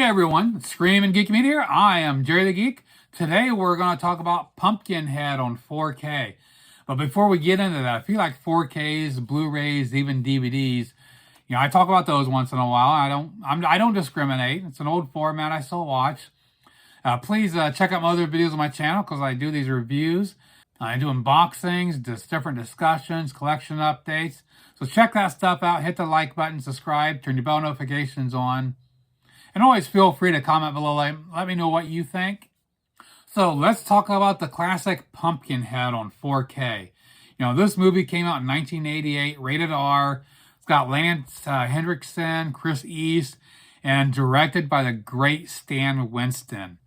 everyone, Screaming Geek Media here. I am Jerry the Geek. Today we're going to talk about Pumpkinhead on 4K. But before we get into that, I feel like 4Ks, Blu-rays, even DVDs, I talk about those once in a while. I don't discriminate. It's an old format I still watch. Please check out my other videos on my channel because I do these reviews. I do unboxings, just different discussions, collection updates. So check that stuff out. Hit the like button, subscribe, turn your bell notifications on. And always feel free to comment below. Let me know what you think. So let's talk about the classic Pumpkinhead on 4K. This movie came out in 1988, rated R. It's got Lance Henriksen, Chris East, and directed by the great Stan Winston.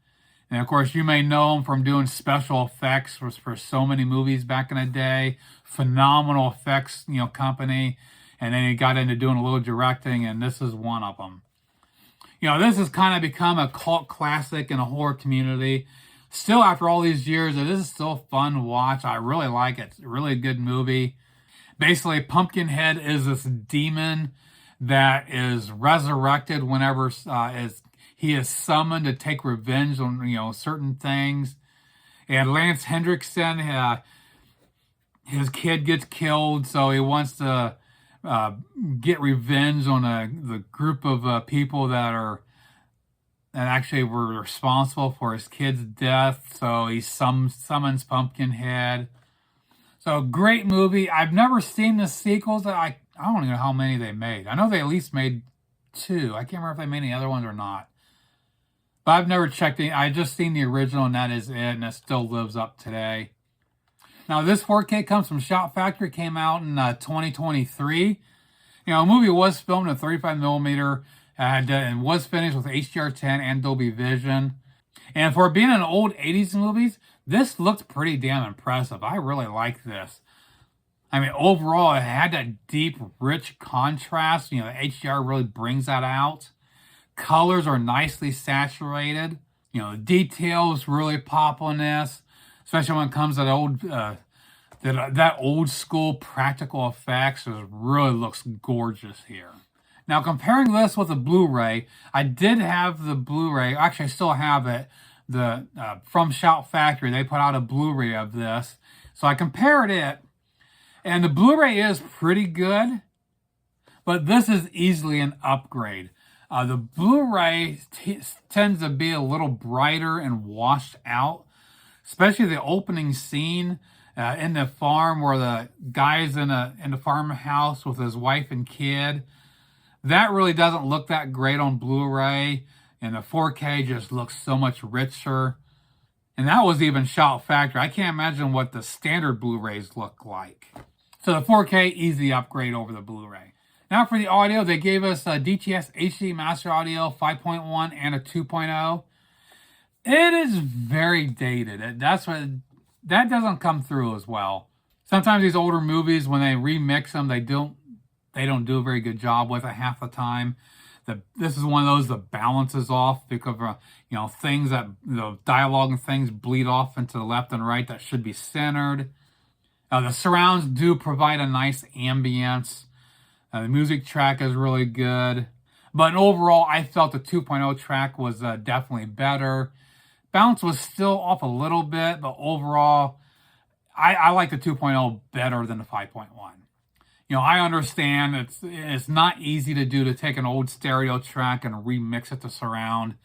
And of course, you may know him from doing special effects for so many movies back in the day. Phenomenal effects, company. And then he got into doing a little directing, and this is one of them. This has kind of become a cult classic in a horror community. Still, after all these years, it is still fun to watch. I really like it. It's a really good movie. Basically, Pumpkinhead is this demon that is resurrected whenever he is summoned to take revenge on, certain things. And Lance Henriksen, his kid gets killed, so he wants to get revenge on the group of people that actually were responsible for his kid's death. So he summons Pumpkinhead. So great movie. I've never seen the sequels. I don't even know how many they made. I know they at least made 2. I can't remember if they made any other ones or not. But I've never checked it. I just seen the original, and that is it, and it still lives up today. Now, this 4K comes from Shout Factory. Came out in 2023. The movie was filmed in 35mm and was finished with HDR10 and Dolby Vision. And for being an old 80s movies, this looked pretty damn impressive. I really like this. I mean, overall, it had that deep, rich contrast. The HDR really brings that out. Colors are nicely saturated. Details really pop on this, especially when it comes to that old school practical effects. It really looks gorgeous here. Now, comparing this with the Blu-ray, I did have the Blu-ray. Actually, I still have it. From Shout Factory, they put out a Blu-ray of this. So I compared it, and the Blu-ray is pretty good, but this is easily an upgrade. The Blu-ray tends to be a little brighter and washed out, especially the opening scene in the farm where the guy's in the farmhouse with his wife and kid. That really doesn't look that great on Blu-ray, and the 4K just looks so much richer. And that was even Shout Factory. I can't imagine what the standard Blu-rays look like. So the 4K, easy upgrade over the Blu-ray. Now for the audio, they gave us a DTS HD Master Audio 5.1 and a 2.0. It is very dated. That doesn't come through as well. Sometimes these older movies, when they remix them, they don't do a very good job with it half the time. This is one of those that balances off because things that the dialogue and things bleed off into the left and right that should be centered. The surrounds do provide a nice ambience. The music track is really good. But overall, I felt the 2.0 track was definitely better. Bounce was still off a little bit, but overall, I like the 2.0 better than the 5.1. I understand it's not easy to do, to take an old stereo track and remix it to surround.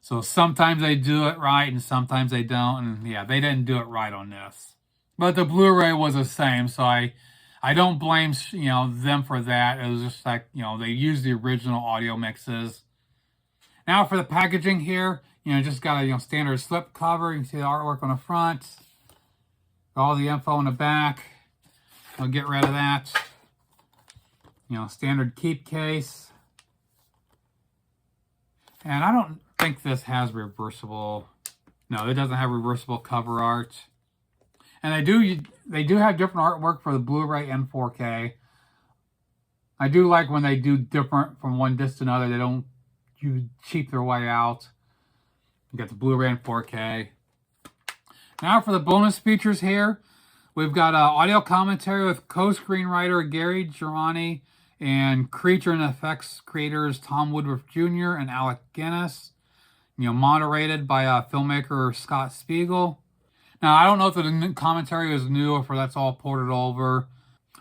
So sometimes they do it right and sometimes they don't. And yeah, they didn't do it right on this. But the Blu-ray was the same, so I don't blame them for that. It was just like, they used the original audio mixes. Now for the packaging here, just got a standard slip cover. You can see the artwork on the front. All the info in the back. I'll get rid of that. Standard keep case. And I don't think this has reversible. No, it doesn't have reversible cover art. And they do have different artwork for the Blu-ray and 4K. I do like when they do different from one disc to another. They don't cheap their way out. You got the Blu-ray and 4K. Now for the bonus features here. We've got audio commentary with co-screenwriter Gary Girani and creature and effects creators Tom Woodruff Jr. and Alec Guinness. Moderated by filmmaker Scott Spiegel. Now, I don't know if the commentary is new or if that's all ported over,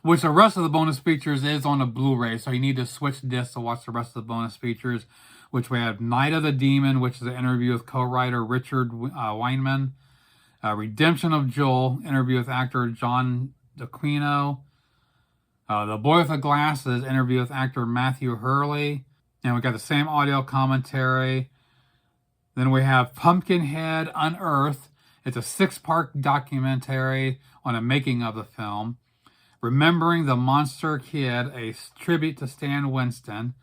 which the rest of the bonus features is on the Blu-ray, so you need to switch discs to watch the rest of the bonus features, which we have Night of the Demon, which is an interview with co-writer Richard Weinman, Redemption of Joel, interview with actor John D'Aquino, The Boy with the Glasses, interview with actor Matthew Hurley, and we got the same audio commentary. Then we have Pumpkinhead Unearthed. It's a 6-part documentary on the making of the film. Remembering the Monster Kid, a tribute to Stan Winston.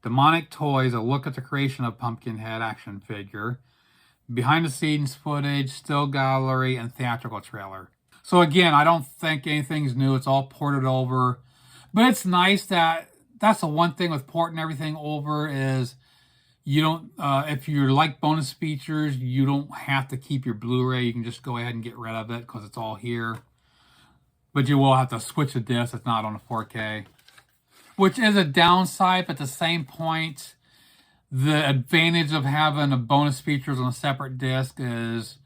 Demonic Toys, a look at the creation of Pumpkinhead action figure. Behind the scenes footage, still gallery, and theatrical trailer. So again, I don't think anything's new. It's all ported over. But it's nice that's the one thing with porting everything over is you don't, if you like bonus features, you don't have to keep your Blu-ray. You can just go ahead and get rid of it because it's all here. But you will have to switch the disc. It's not on a 4K. Which is a downside, but at the same point, the advantage of having a bonus features on a separate disc is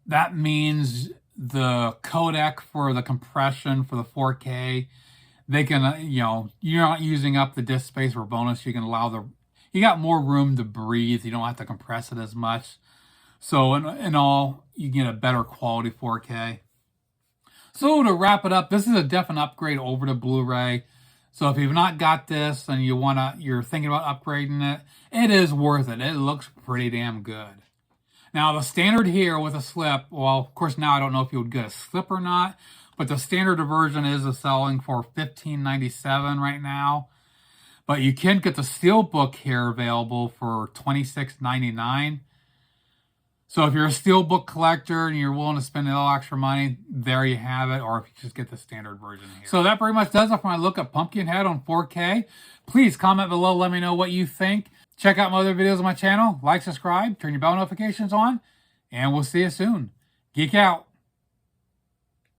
that means the codec for the compression for the 4K, they can, you're not using up the disc space for bonus. You can allow you got more room to breathe. You don't have to compress it as much. So in all, you get a better quality 4K. So to wrap it up, this is a definite upgrade over to Blu-ray. So if you've not got this and you're thinking about upgrading it, it is worth it. It looks pretty damn good. Now the standard here with a slip, well, of course now I don't know if you would get a slip or not, but the standard version is selling for $15.97 right now. But you can get the Steelbook here available for $26.99. So if you're a Steelbook collector and you're willing to spend a little extra money, there you have it. Or if you just get the standard version here. So that pretty much does it for my look at Pumpkinhead on 4K. Please comment below, let me know what you think. Check out my other videos on my channel. Like, subscribe, turn your bell notifications on, and we'll see you soon. Geek out.